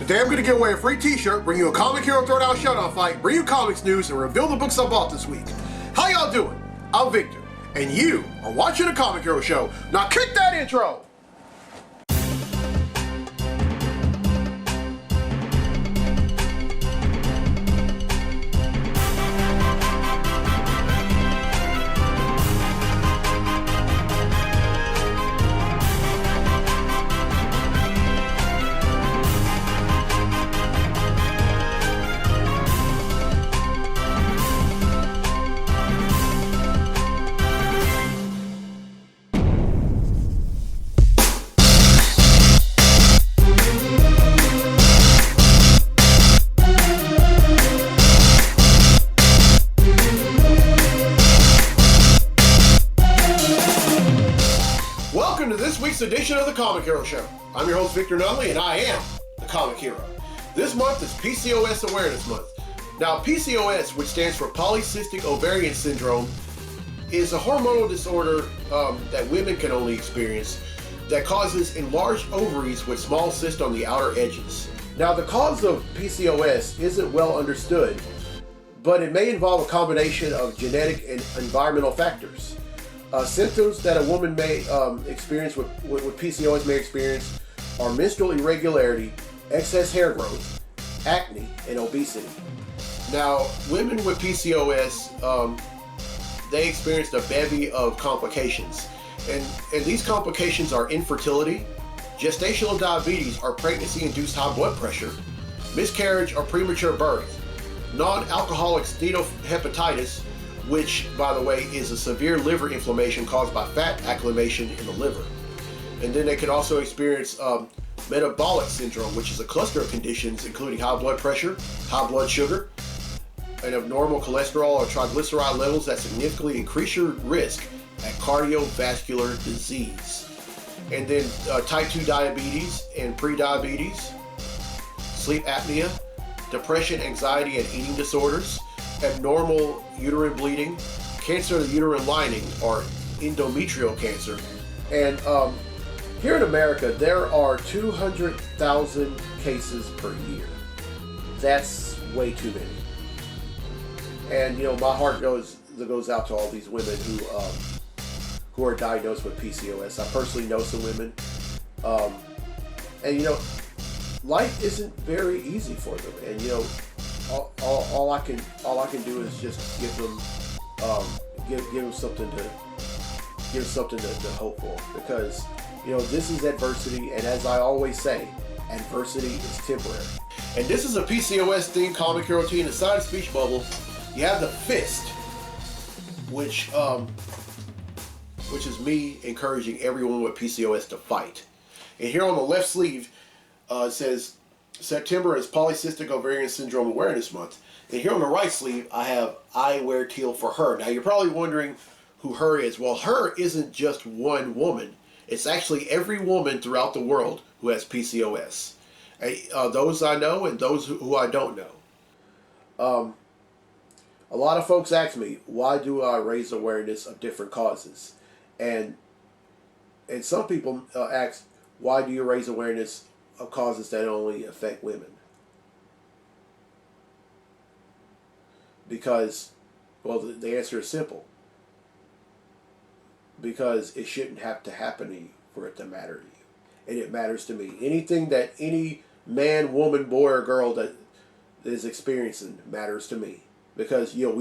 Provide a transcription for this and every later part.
Today I'm going to give away a free t-shirt, bring you a Comic Hero Throwdown Showdown fight, bring you comics news, and reveal the books I bought this week. How y'all doing? I'm Victor, and you are watching the Comic Hero Show. Now kick that intro! Welcome to this week's edition of the Comic Hero Show. I'm your host Victor Nunley, and I am the Comic Hero. This month is PCOS Awareness Month. Now PCOS, which stands for Polycystic Ovarian Syndrome, is a hormonal disorder that women can only experience that causes enlarged ovaries with small cysts on the outer edges. Now the cause of PCOS isn't well understood, but it may involve a combination of genetic and environmental factors. Symptoms that a woman may experience with PCOS may experience are menstrual irregularity, excess hair growth, acne, and obesity. Now, women with PCOS, they experience a bevy of complications. And these complications are infertility, gestational diabetes or pregnancy-induced high blood pressure, miscarriage or premature birth, non-alcoholic steatohepatitis, which, by the way, is a severe liver inflammation caused by fat accumulation in the liver. And then they can also experience metabolic syndrome, which is a cluster of conditions including high blood pressure, high blood sugar, and abnormal cholesterol or triglyceride levels that significantly increase your risk at cardiovascular disease. And then type 2 diabetes and prediabetes, sleep apnea, depression, anxiety, and eating disorders, abnormal uterine bleeding, cancer of the uterine lining, or endometrial cancer. And here in America, there are 200,000 cases per year. That's way too many. And you know, my heart goes out to all these women who are diagnosed with PCOS. I personally know some women, and you know, life isn't very easy for them. And you know, all I can do is just give them something to hope for, because you know, this is adversity, and as I always say, adversity is temporary. And this is a PCOS themed comic hero team. Inside the speech bubble, you have the fist, which is me encouraging everyone with PCOS to fight. And here on the left sleeve, it says September is Polycystic Ovarian Syndrome Awareness Month. And here on the right sleeve, I have I wear teal for her. Now you're probably wondering who her is. Well, her isn't just one woman. It's actually every woman throughout the world who has PCOS. Those I know and those who I don't know. A lot of folks ask me, why do I raise awareness of different causes? And some people ask, why do you raise awareness of causes that only affect women? Because, well, the answer is simple. Because it shouldn't have to happen to you for it to matter to you. And it matters to me. Anything that any man, woman, boy, or girl that is experiencing matters to me. Because, you know,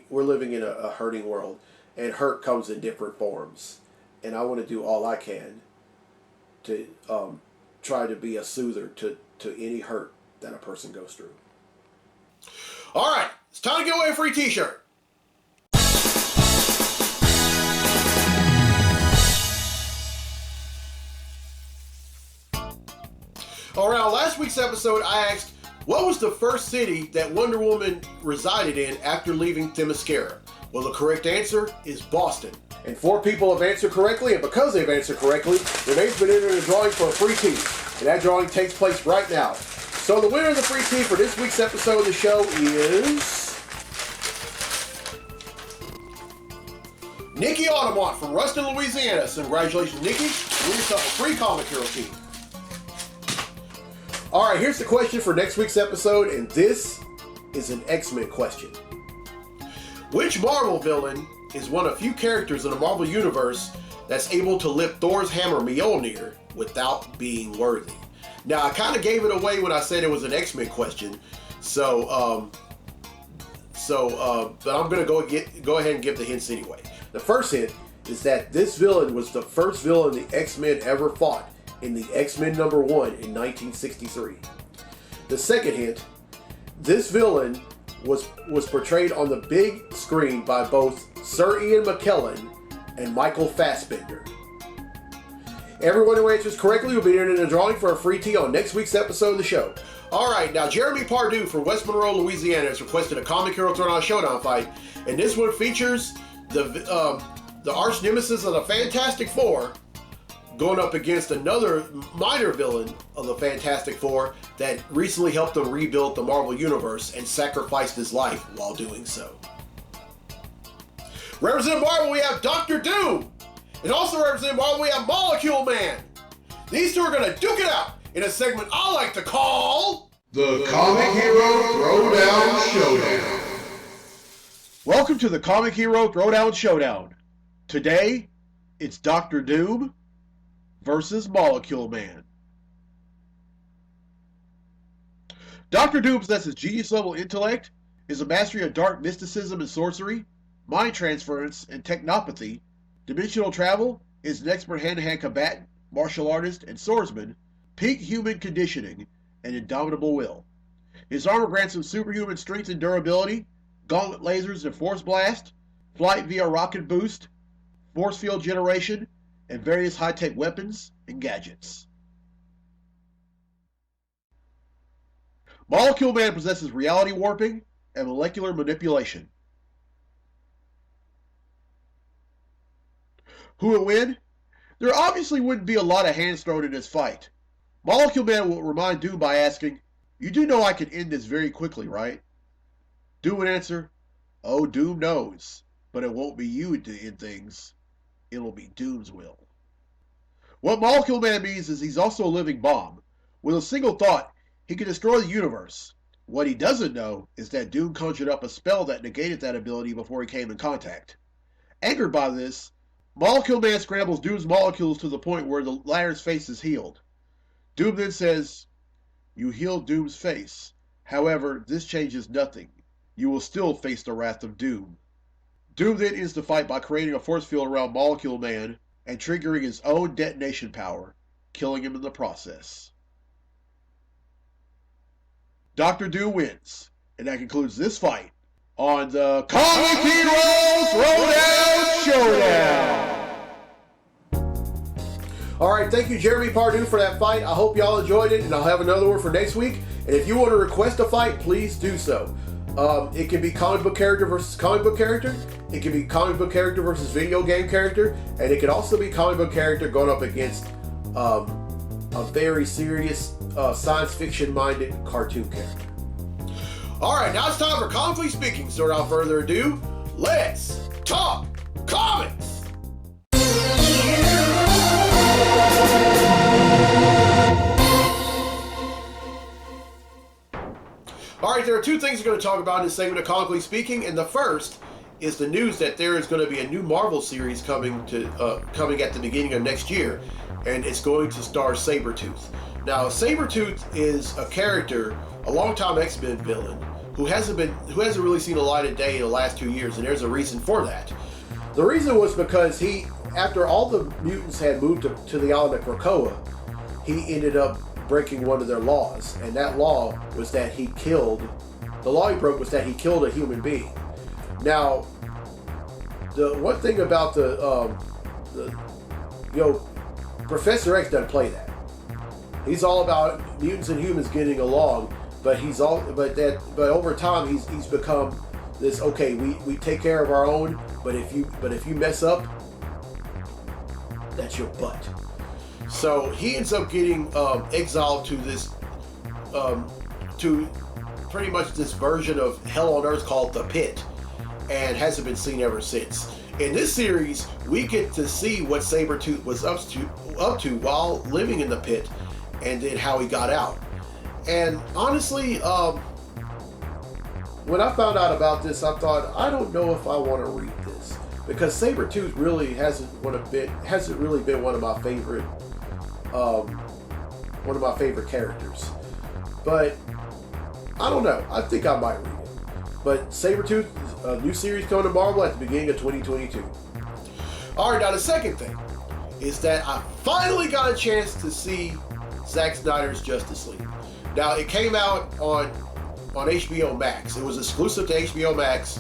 we're living in a hurting world. And hurt comes in different forms. And I want to do all I can to try to be a soother to any hurt that a person goes through. All right, it's time to give away a free t-shirt. All right, on last week's episode, I asked, what was the first city that Wonder Woman resided in after leaving Themyscira? Well, the correct answer is Boston. And 4 people have answered correctly, and because they've answered correctly, their name's been entered in a drawing for a free tee. And that drawing takes place right now. So the winner of the free tee for this week's episode of the show is Nikki Automont from Ruston, Louisiana. So congratulations, Nikki. Win yourself a free Comic Hero tee. All right, here's the question for next week's episode, and this is an X-Men question. Which Marvel villain is one of few characters in the Marvel Universe that's able to lift Thor's hammer Mjolnir without being worthy? Now, I kind of gave it away when I said it was an X-Men question, but I'm going to go ahead and give the hints anyway. The first hint is that this villain was the first villain the X-Men ever fought in the X-Men #1 in 1963. The second hint, this villain was portrayed on the big screen by both Sir Ian McKellen and Michael Fassbender. Everyone who answers correctly will be entered in a drawing for a free tea on next week's episode of the show. All right, now Jeremy Pardue from West Monroe, Louisiana has requested a Comic Hero Throwdown Showdown fight, and this one features the arch nemesis of the Fantastic Four going up against another minor villain of the Fantastic Four that recently helped them rebuild the Marvel Universe and sacrificed his life while doing so. Representing Marvel, we have Dr. Doom. And also representing Marvel, we have Molecule Man. These two are going to duke it out in a segment I like to call the Comic Hero Throwdown Showdown. Welcome to the Comic Hero Throwdown Showdown. Today, it's Dr. Doom versus Molecule Man. Dr. Doom possesses genius-level intellect, is a mastery of dark mysticism and sorcery, mind transference and technopathy, dimensional travel, is an expert hand-to-hand combatant, martial artist, and swordsman, peak human conditioning, and indomitable will. His armor grants him superhuman strength and durability, gauntlet lasers and force blast, flight via rocket boost, force field generation, and various high-tech weapons and gadgets. Molecule Man possesses reality warping and molecular manipulation. Who would win? There obviously wouldn't be a lot of hands thrown in this fight. Molecule Man will remind Doom by asking, "You do know I can end this very quickly, right?" Doom would answer, "Oh, Doom knows, but it won't be you to end things. It'll be Doom's will." What Molecule Man means is he's also a living bomb. With a single thought, he can destroy the universe. What he doesn't know is that Doom conjured up a spell that negated that ability before he came in contact. Angered by this, Molecule Man scrambles Doom's molecules to the point where the latter's face is healed. Doom then says, "You healed Doom's face. However, this changes nothing. You will still face the wrath of Doom." Doom then ends the fight by creating a force field around Molecule Man and triggering his own detonation power, killing him in the process. Dr. Doom wins, and that concludes this fight on the Comic Hero Throwdown Showdown. All right, thank you, Jeremy Pardue, for that fight. I hope y'all enjoyed it, and I'll have another one for next week. And if you want to request a fight, please do so. It can be comic book character versus comic book character. It can be comic book character versus video game character. And it can also be comic book character going up against a very serious science fiction minded cartoon character. All right, now it's time for Comically Speaking. So without further ado, let's talk comics. All right, there are two things we're going to talk about in this segment of Comically Speaking, and the first is the news that there is going to be a new Marvel series coming at the beginning of next year, and it's going to star Sabretooth. Now, Sabretooth is a character, a longtime X-Men villain, who hasn't really seen the light of day in the last 2 years, and there's a reason for that. The reason was because after all the mutants had moved to the island of Krakoa, he ended up breaking one of their laws, and that law was that the law he broke was that he killed a human being. Now, the one thing about Professor X doesn't play that. He's all about mutants and humans getting along, but over time he's become this. Okay, we take care of our own, but if you mess up, that's your butt. So he ends up getting exiled to this, to pretty much this version of Hell on Earth called the Pit, and hasn't been seen ever since. In this series, we get to see what Sabretooth was up to while living in the Pit, and then how he got out. And honestly, when I found out about this, I thought, I don't know if I want to read this, because Sabretooth really hasn't really been one of my favorite characters. But I don't know. I think I might read it. But Sabretooth, a new series coming to Marvel at the beginning of 2022. All right, now the second thing is that I finally got a chance to see Zack Snyder's Justice League. Now, it came out on HBO Max. It was exclusive to HBO Max,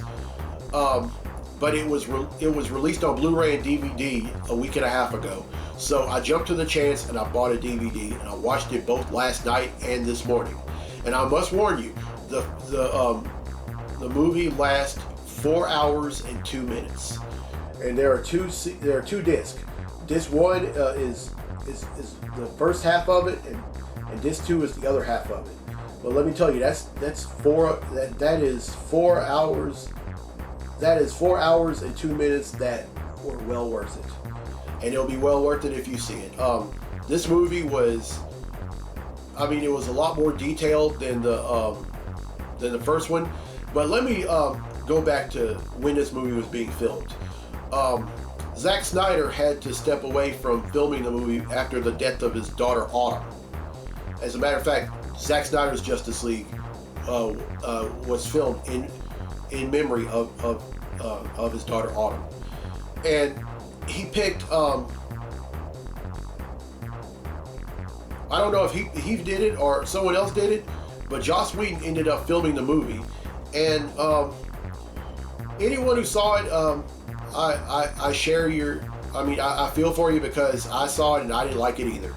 but it was released on Blu-ray and DVD a week and a half ago. So I jumped to the chance and I bought a DVD, and I watched it both last night and this morning. And I must warn you, the movie lasts 4 hours and 2 minutes, and there are two discs. Disc 1 is the first half of it, and disc 2 is the other half of it. But let me tell you, that is 4 hours. That is 4 hours and 2 minutes that were well worth it, and it'll be well worth it if you see it. This movie was, it was a lot more detailed than the first one. But let me go back to when this movie was being filmed. Zack Snyder had to step away from filming the movie after the death of his daughter Autumn. As a matter of fact, Zack Snyder's Justice League was filmed in memory of his daughter Autumn, and he picked. I don't know if he did it or someone else did it, but Joss Whedon ended up filming the movie, and anyone who saw it, I share your. I feel for you, because I saw it and I didn't like it either.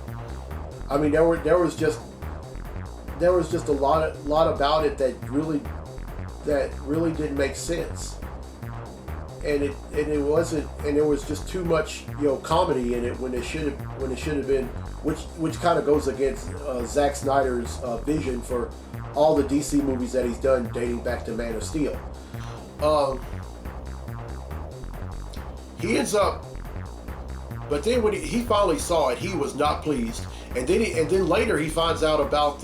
There was just a lot about it that really didn't make sense, and it wasn't, and there was just too much comedy in it when it should have been, which kind of goes against Zack Snyder's vision for all the DC movies that he's done dating back to Man of Steel. He ends up, but then when he finally saw it, he was not pleased, and then later he finds out about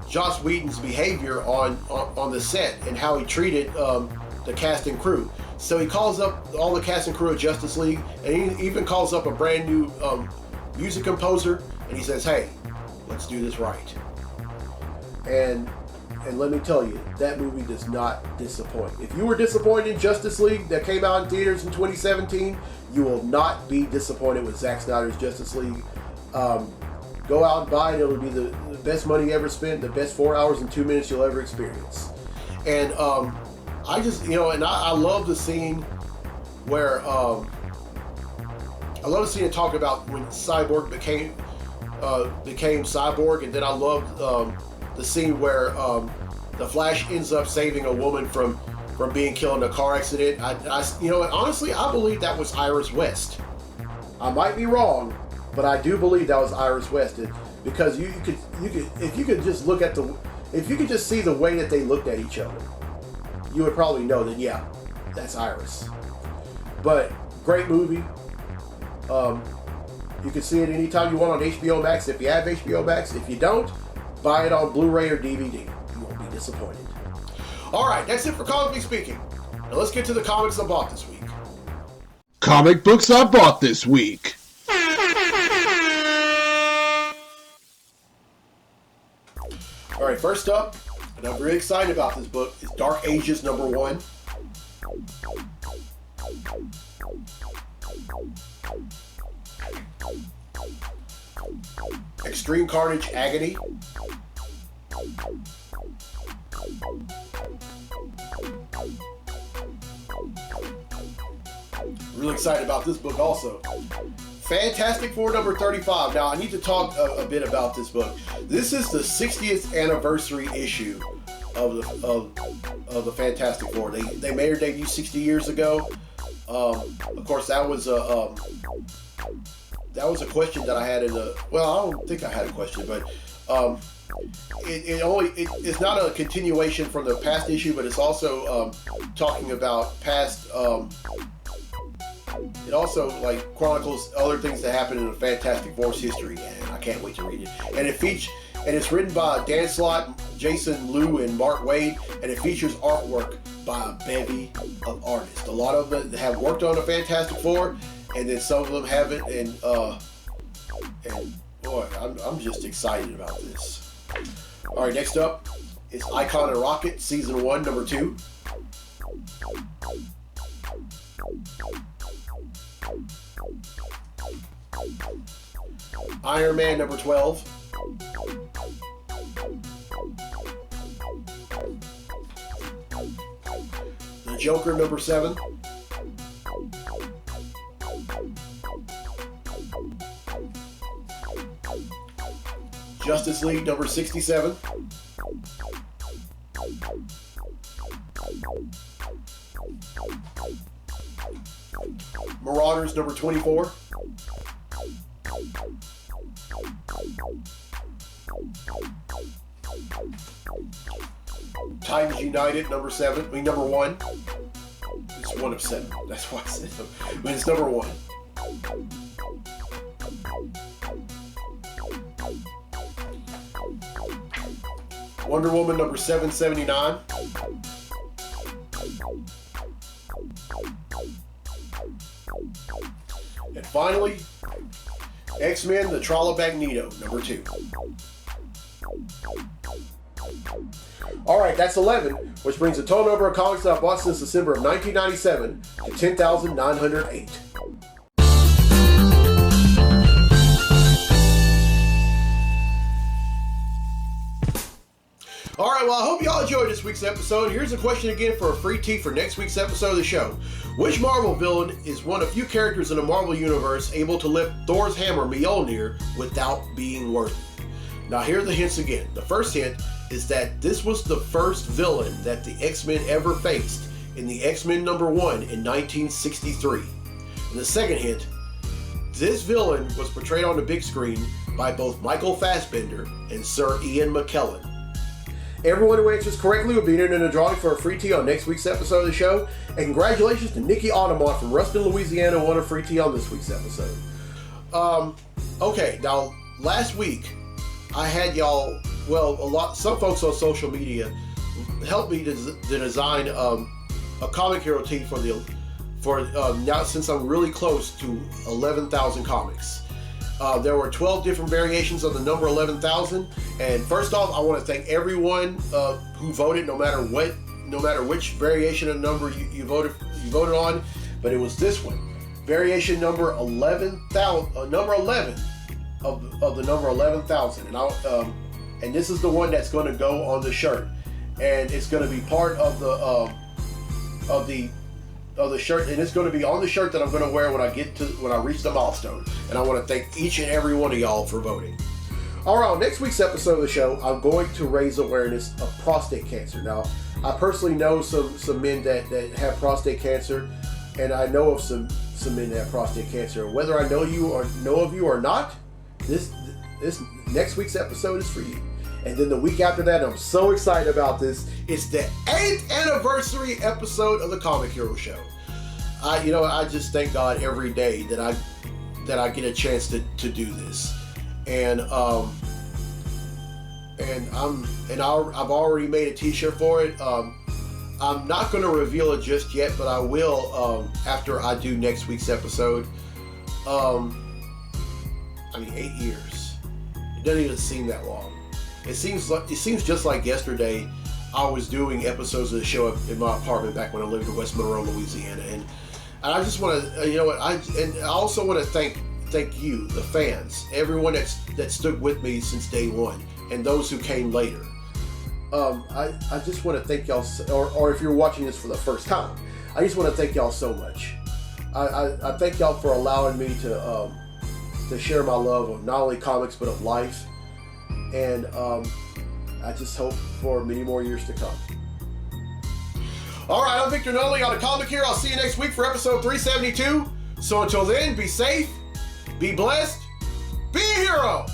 Joss Whedon's behavior on the set and how he treated the cast and crew. So he calls up all the cast and crew of Justice League, and he even calls up a brand new music composer, and he says, "Hey, let's do this right." And let me tell you, that movie does not disappoint. If you were disappointed in Justice League that came out in theaters in 2017, you will not be disappointed with Zack Snyder's Justice League. Go out and buy it. It'll be the best money ever spent, the best 4 hours and 2 minutes you'll ever experience. And I just, I love the scene where, to talk about when Cyborg became Cyborg, and then I love the scene where the Flash ends up saving a woman from being killed in a car accident. Honestly, I believe that was Iris West. I might be wrong, but I do believe that was Iris West, because you could if you could just see the way that they looked at each other, you would probably know that, yeah, that's Iris. But great movie. You can see it anytime you want on HBO Max if you have HBO Max. If you don't, buy it on Blu-ray or DVD. You won't be disappointed. All right, that's it for Comic Book Speaking. Now let's get to the comics I bought this week. Comic books I bought this week. All right, first up, and I'm really excited about this book, is Dark Ages #1. Extreme Carnage Agony. Really excited about this book also. Fantastic Four #35. Now I need to talk a bit about this book. This is the 60th anniversary issue of the Fantastic Four. They made their debut 60 years ago. Of course, that was a question that I had in the. Well, I don't think I had a question, but it's not a continuation from the past issue, but it's also talking about past. it also like chronicles other things that happened in the Fantastic Four's history, and I can't wait to read it. And it's written by Dan Slott, Jason Liu, and Mark Waid, and it features artwork by a bevy of artists. A lot of them have worked on the Fantastic Four, and then some of them haven't. And boy, I'm just excited about this. All right, next up is Icon and Rocket Season 1, Number 2. Iron Man number 12. The Joker number 7. Justice League number 67. Marauders number 24. Titans United number 1. It's 1 of 7. That's why I said so. But it's number 1. Wonder Woman number 779. And finally, X-Men, the Trial of Magneto, number 2. Alright, that's 11, which brings the total number of comics that I've bought since December of 1997 to 10,908. Alright, well, I hope y'all enjoyed this week's episode. Here's a question again for a free tee for next week's episode of the show. Which Marvel villain is one of few characters in the Marvel Universe able to lift Thor's hammer Mjolnir without being worthy? Now, here are the hints again. The first hint is that this was the first villain that the X-Men ever faced in the X-Men number 1 in 1963. And the second hint, this villain was portrayed on the big screen by both Michael Fassbender and Sir Ian McKellen. Everyone who answers correctly will be entered in a drawing for a free tee on next week's episode of the show. And congratulations to Nikki Audemont from Ruston, Louisiana, who won a free tee on this week's episode. Okay, now last week I had y'all, some folks on social media helped me to design a comic hero tee for now, since I'm really close to 11,000 comics. There were 12 different variations of the number 11,000, and first off, I want to thank everyone who voted, no matter which variation of number you voted on, but it was this one, variation number 11,000, number 11 of the number 11,000, and this is the one that's going to go on the shirt, and it's going to be part of the shirt, and it's going to be on the shirt that I'm going to wear when I reach the milestone. And I want to thank each and every one of y'all for voting. All right, on next week's episode of the show, I'm going to raise awareness of prostate cancer. Now, I personally know some men that have prostate cancer, and I know of some men that have prostate cancer. Whether I know of you or not, this next week's episode is for you. And then the week after that, I'm so excited about this. It's the 8th anniversary episode of the Comic Hero Show. I just thank God every day that I get a chance to do this. And I've already made a t-shirt for it. I'm not going to reveal it just yet, but I will after I do next week's episode. 8 years. It doesn't even seem that long. It seems just like yesterday I was doing episodes of the show in my apartment back when I lived in West Monroe, Louisiana, and I just want to, I also want to thank you, the fans, everyone that stood with me since day one, and those who came later. I just want to thank y'all, or if you're watching this for the first time, I just want to thank y'all so much. I thank y'all for allowing me to share my love of not only comics but of life. And I just hope for many more years to come. All right, I'm Victor Nunley on the Comic Hero. I'll see you next week for episode 372. So until then, be safe, be blessed, be a hero.